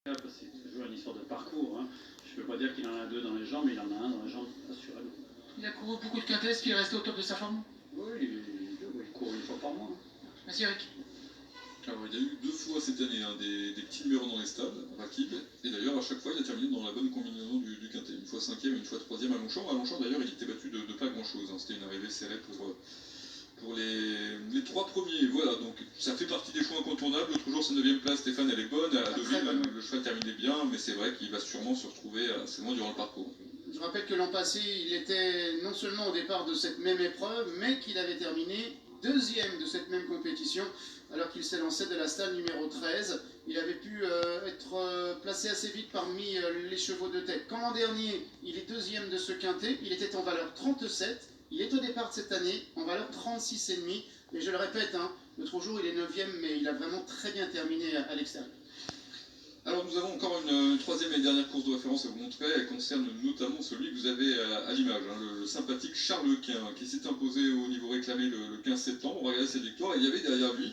C'est toujours une histoire de parcours. Hein. Je ne peux pas dire qu'il en a deux dans les jambes, mais il en a un dans les jambes, assurément. Il a couru beaucoup de quintés, est-ce qu'il est resté au top de sa forme? Oui, il court une fois par mois. Merci Eric. Alors, il y a eu 2 fois cette année des petits numéros dans les stades, Rakib, et d'ailleurs à chaque fois il a terminé dans la bonne combinaison du quintet. Une fois 5e, une fois 3e à Longchamp. À Longchamp d'ailleurs il était battu de pas grand chose, hein. C'était une arrivée serrée pour les 3 premiers. Voilà, donc ça fait partie des choix incontournables. L'autre jour sa 9e place, Stéphane, elle est bonne, à Deauville le cheval terminait bien, mais c'est vrai qu'il va sûrement se retrouver assez loin durant le parcours. Je rappelle que l'an passé, il était non seulement au départ de cette même épreuve, mais qu'il avait terminé 2e de cette même compétition, alors qu'il s'est lancé de la stalle numéro 13. Il avait pu être placé assez vite parmi les chevaux de tête. Quand l'an dernier, il est 2e de ce quintet, il était en valeur 37. Il est au départ de cette année en valeur 36,5. Et je le répète, hein, l'autre jour, il est 9e, mais il a vraiment très bien terminé à l'extérieur. Alors nous avons encore une 3e et dernière course de référence à vous montrer. Elle concerne notamment celui que vous avez à l'image, hein, le sympathique Charles Quint, qui s'est imposé au niveau réclamé le 15 septembre. On va regarder cette victoire. Et il y avait derrière lui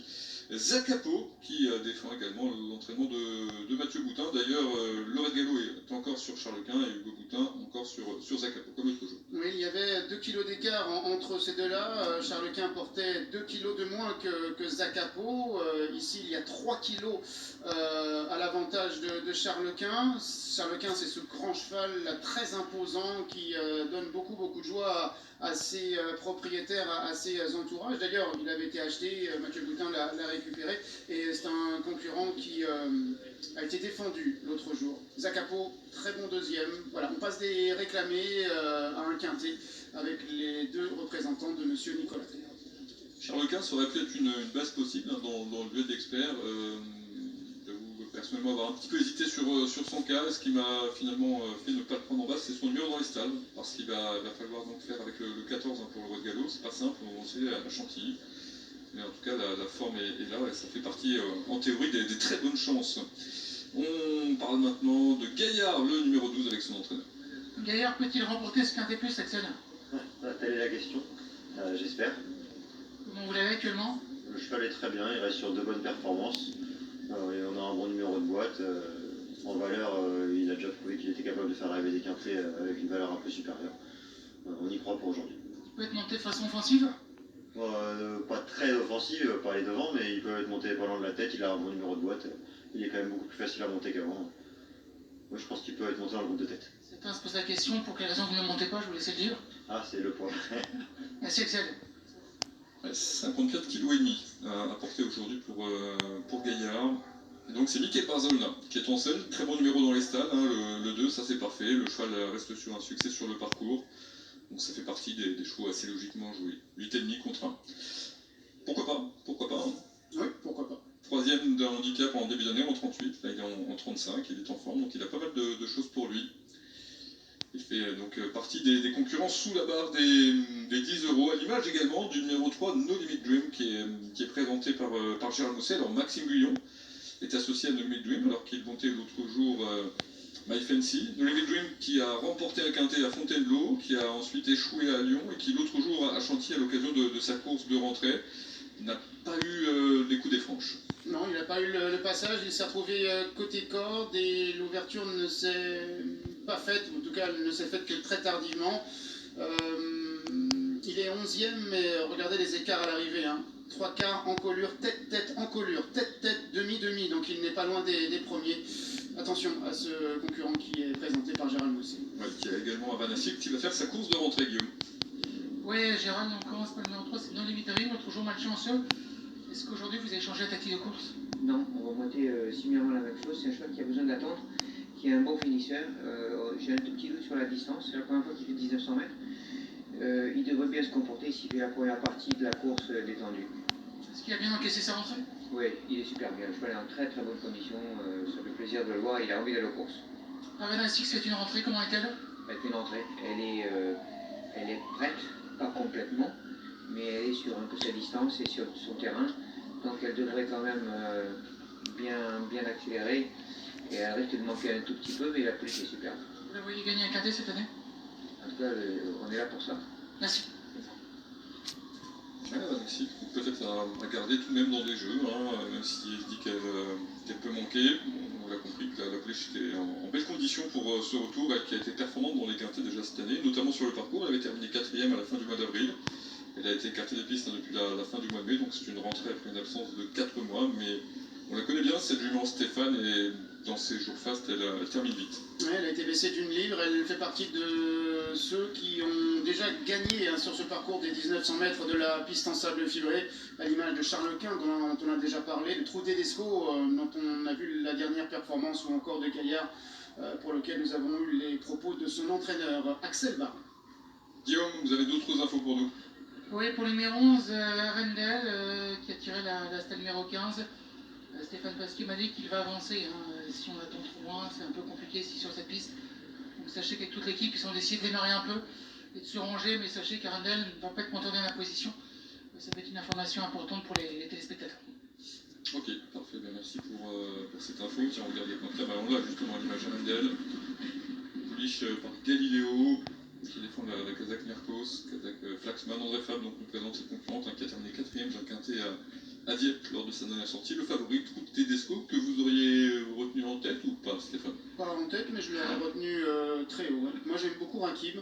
Zacapo, qui défend également l'entraînement de Mathieu Boutin. D'ailleurs, Laurette Gallo est encore sur Charles Quint et Hugo Boutin encore sur Zacapo, comme l'autre jour. Oui, il y avait 2 kilos d'écart entre ces deux-là. Charles Quint portait 2 kilos de moins que Zacapo. Ici, il y a 3 kilos à l'avantage de Charles Quint. Charles Quint, c'est ce grand cheval là, très imposant qui donne beaucoup de joie à ses propriétaires, à ses entourages. D'ailleurs, il avait été acheté, Mathieu Boutin l'a récupéré, et c'est un concurrent qui a été défendu l'autre jour. Zacapo, très bon 2e. Voilà, on passe des réclamés à un quintet avec les 2 représentants de Monsieur Nicolas. Charles Quint, ça aurait pu être une base possible hein, dans le duel d'experts. J'avoue personnellement avoir un petit peu hésité sur son cas. Ce qui m'a finalement fait ne pas le prendre en base, c'est son numéro dans les stalles, parce qu'il va falloir donc faire avec le 14 hein, pour le Roi de Gallo. C'est pas simple, on sait, à Chantilly. Mais en tout cas, la forme est là, et ça fait partie, en théorie, des très bonnes chances. On parle maintenant de Gaillard, le numéro 12, avec son entraîneur. Gaillard peut-il remporter ce quintet plus, Axel? Telle est la question, j'espère. Comment vous l'avez actuellement? Le cheval est très bien, il reste sur 2 bonnes performances. Et on a un bon numéro de boîte. En valeur, il a déjà prouvé qu'il était capable de faire arriver des quintets avec une valeur un peu supérieure. On y croit pour aujourd'hui. Il peut être monté de façon offensive? Pas très offensive, pas aller devant, mais il peut être monté pas loin de la tête, il a un bon numéro de boîte. Il est quand même beaucoup plus facile à monter qu'avant. Moi je pense qu'il peut être monté dans le groupe de tête. Certains se posent la question, pour quelle raison vous ne montez pas, je vous laisse le dire. Ah, c'est le point. Merci Axel. 54,5 kg à porter aujourd'hui pour Gaillard. Et donc c'est Mickey Parzolna qui est en scène, très bon numéro dans les stades, hein, le 2, ça c'est parfait, le cheval reste sur un succès sur le parcours. Donc ça fait partie des chevaux assez logiquement joués. 8,5 contre 1. Pourquoi pas hein. Oui, pourquoi pas. 3e d'un handicap en début d'année en 38, là il est en 35, il est en forme, donc il a pas mal de choses pour lui. Il fait donc partie des concurrents sous la barre des 10 €, à l'image également du numéro 3, No Limit Dream, qui est présenté par Gérald Mousset. Alors Maxime Guyon est associé à No Limit Dream, alors qu'il montait l'autre jour My Fancy. No Limit Dream qui a remporté un quintet à Fontainebleau, qui a ensuite échoué à Lyon, et qui l'autre jour à Chantilly, à l'occasion de sa course de rentrée, n'a pas eu les coups des franches. Non, il n'a pas eu le passage, il s'est retrouvé côté corde et l'ouverture ne s'est pas faite, en tout cas elle ne s'est faite que très tardivement. Il est 11e, mais regardez les écarts à l'arrivée. Hein. 3 quarts, encolure, tête, encolure, tête, demi, donc il n'est pas loin des premiers. Attention à ce concurrent qui est présenté par Gérald Mousset. Ouais, qui a également Avanassic qui va faire sa course de rentrée, Guillaume. Oui, Gérald, on commence par le numéro 3, c'est No Limit Dream, l'autre jour malchanceux. Est-ce qu'aujourd'hui vous avez changé la tactique de course? Non, on va monter similairement la même chose. C'est un cheval qui a besoin d'attendre, qui est un bon finisseur. J'ai un tout petit doute sur la distance, c'est la première fois qu'il fait 1900 mètres. Il devrait bien se comporter s'il fait la première partie de la course détendue. Est-ce qu'il a bien encaissé sa rentrée? Oui, il est super bien. Le cheval est en très bonne condition. Ça fait plaisir de le voir, il a envie d'aller aux courses. Avanassic fait une rentrée, comment est-elle? Elle fait une entrée, elle est prête, pas complètement, mais elle est sur un peu sa distance et sur son terrain. Donc elle devrait quand même bien accélérer. Et elle risque de manquer un tout petit peu, mais la pouliche est superbe. Vous la voyez gagner un quintet cette année? En tout cas, on est là pour ça. Merci. Alexis, peut-être à garder tout de même dans des jeux, hein, même si elle dit qu'elle peut manquer. On l'a compris que la pouliche Ulrich était en belle condition pour ce retour, qui a été performante dans les quintets déjà cette année, notamment sur le parcours. Elle avait terminé 4e à la fin du mois d'avril. Elle a été écartée des pistes depuis la fin du mois de mai, donc c'est une rentrée après une absence de 4 mois, mais on la connaît bien, cette jument Stéphane, et dans ses jours fastes, elle termine vite. Ouais, elle a été baissée d'une livre, elle fait partie de ceux qui ont déjà gagné sur ce parcours des 1900 mètres de la piste en sable fibré, à l'image de Charles Quint dont on a déjà parlé, de Trou Tedesco dont on a vu la dernière performance, ou encore de Gaillard pour lequel nous avons eu les propos de son entraîneur, Axel Barr. Guillaume, vous avez d'autres infos pour nous? Oui, pour le numéro 11, Rendel, qui a tiré la stèle numéro 15. Stéphane Pasquier m'a dit qu'il va avancer. Si on attend trop loin, c'est un peu compliqué ici sur cette piste. Donc sachez qu'avec toute l'équipe, ils ont décidé de démarrer un peu et de se ranger, mais sachez qu'Arendel ne va pas être content dans la position. Ça peut être une information importante pour les téléspectateurs. Ok, parfait, bien, merci pour cette info. Tiens, regardez, donc là, on l'a justement à l'image Arendel, pouliche par Galileo, qui défend la Kazakh Mirkos, Kazakh Flaxman, André Fab, donc on présente cette concurrente qui a terminé 4e d'un quintet à Dieppe lors de sa dernière sortie. Le favori, Trou Tedesco, que vous auriez retenu en tête ou pas, Stéphane? Pas en tête, mais je l'aurais retenu très haut. Ouais. Moi j'aime beaucoup Rakib.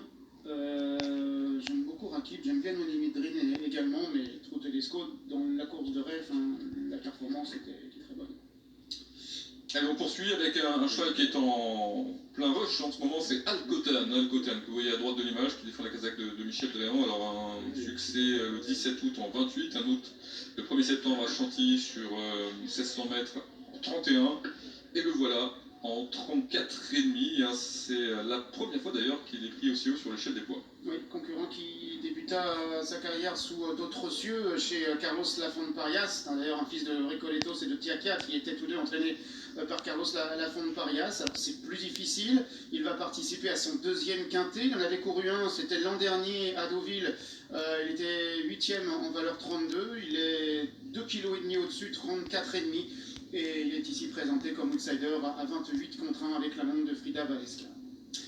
J'aime bien Nonimi Drin également, mais Trou Tedesco, dans la course de rêve, la performance était très bonne. Allez, on poursuit avec un cheval qui est en plein rush en ce moment, c'est Alcotan, que vous voyez à droite de l'image, qui défend la Kazakh de Michel Dréan. Alors un succès le 17 août en 28, un août le 1er septembre à Chantilly sur 1600 mètres en 31, et le voilà en 34,5. C'est la première fois d'ailleurs qu'il est pris aussi haut sur l'échelle des poids. Oui, concurrent qui débuta sa carrière sous d'autres cieux chez Carlos Lafont Parias, d'ailleurs un fils de Recoletos et de Tiacat, qui étaient tous deux entraînés par Carlos Lafont Parias. Alors c'est plus difficile, il va participer à son deuxième quintet, il en avait couru un, c'était l'an dernier à Deauville, il était 8e en valeur 32, il est 2,5 kg au-dessus, 34,5, et il est ici présenté comme outsider à 28 contre 1 avec la montre de Frida Valeska.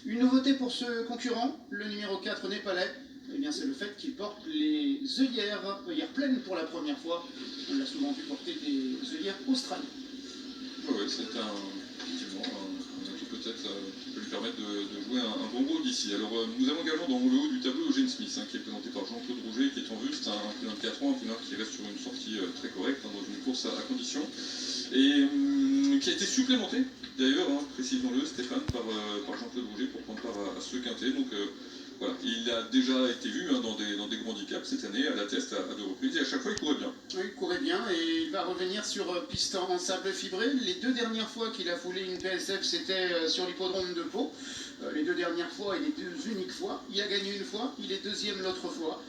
Une nouveauté pour ce concurrent, le numéro 4 népalais, eh bien c'est le fait qu'il porte les œillères pleines pour la première fois. On l'a souvent vu porter des œillères australiennes. Oui, c'est effectivement un atout peut-être qui peut lui permettre de jouer un bon rôle d'ici. Alors nous avons également dans le haut du tableau Eugène Smith, qui est présenté par Jean-Claude Rouget, qui est en vue. C'est un pilote de 4 ans, un pilote qui reste sur une sortie très correcte, dans une course à condition, et qui a été supplémenté d'ailleurs, précisons-le Stéphane, par Jean-Claude Rouget pour prendre part à ce quintet. Donc voilà, il a déjà été vu dans des grands handicaps cette année, à la test à 2 reprises, et à chaque fois il courait bien. Oui, il courait bien, et il va revenir sur piste en sable fibré. Les 2 dernières fois qu'il a foulé une PSF, c'était sur l'hippodrome de Pau. Les 2 dernières fois et les 2 uniques fois. Il a gagné une fois, il est 2e l'autre fois.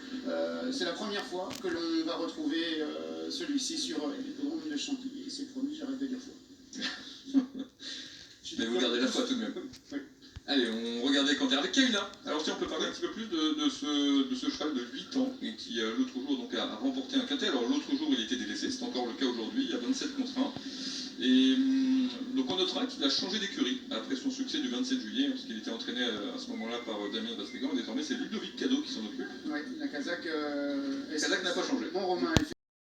C'est la première fois que l'on va retrouver celui-ci sur l'hippodrome de Chantilly. C'est promis, j'arrête de dire foi. Mais vous gardez la foi tout de même. Oui. Allez, on regardait Canter avec Kaina. Alors tiens, on peut parler un petit peu plus de ce cheval de 8 ans et qui l'autre jour donc, a remporté un quintet. Alors l'autre jour il était délaissé, c'est encore le cas aujourd'hui, il y a 27 contre 1. Et donc on notera qu'il a changé d'écurie après son succès du 27 juillet, parce qu'il était entraîné à ce moment-là par Damien Bastrigan, et désormais c'est Ludovic Cadeau qui s'en occupe. Oui, la Kazakh Kazakh n'a pas changé. Bon Romain, effectivement.